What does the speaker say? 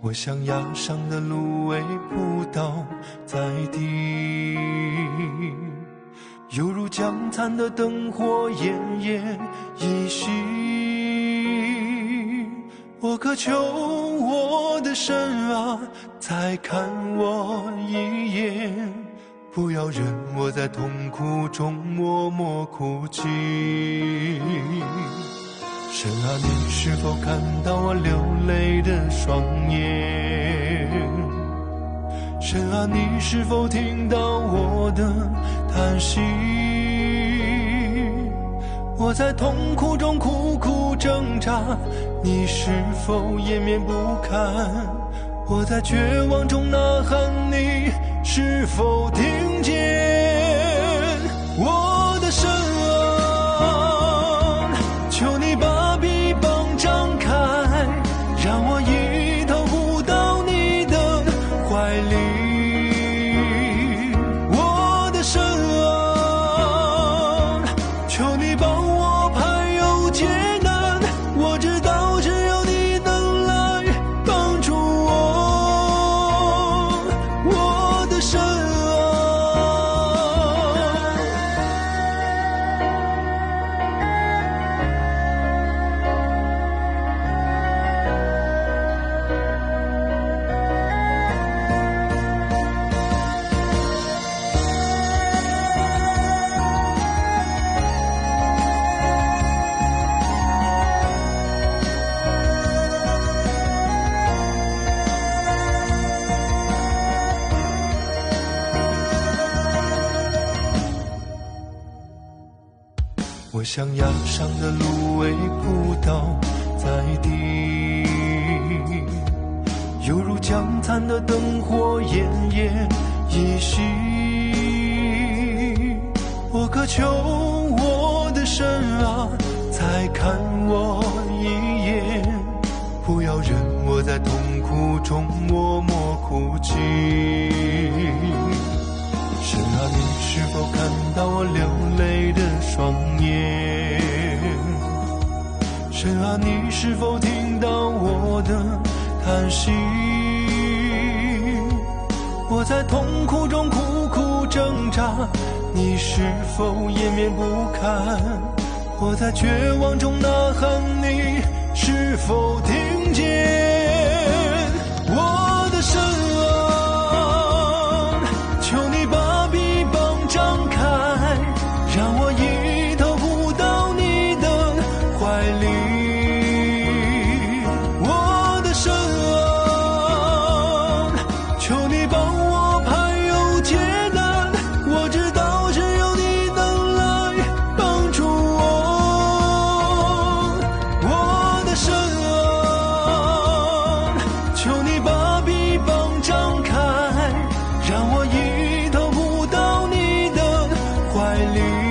我像崖上的芦苇扑倒在地，犹如将残的灯火奄奄一息。我渴求我的神啊，再看我一眼，不要任我在痛苦中默默哭泣。神啊，你是否看到我流泪的双眼？神啊，你是否听到我的叹息？我在痛苦中苦苦挣扎，你是否掩面不看？我在绝望中呐喊，你是否听见？我的神啊，求你把臂膀张开，让我一头扑到你的怀里。我的神啊，求你帮我排忧解难，我知道只有你能来帮助我。我的神我像崖上的芦苇扑倒在地，犹如将残的灯火奄奄一息。我渴求我的神啊，再看我一眼，不要任我在痛苦中默默哭泣。神啊，你是否看到我流泪的双眼？神啊，你是否听到我的叹息？我在痛苦中苦苦挣扎，你是否掩面不看？我在绝望中呐喊，你是否听见？我的神啊，求你把臂膀张开，让我一头扑到你的怀里。我的神啊，求你帮我排忧解难，我知道只有你能来帮助我。我的神啊，求你把臂膀张开，让我一头扑到你的怀里。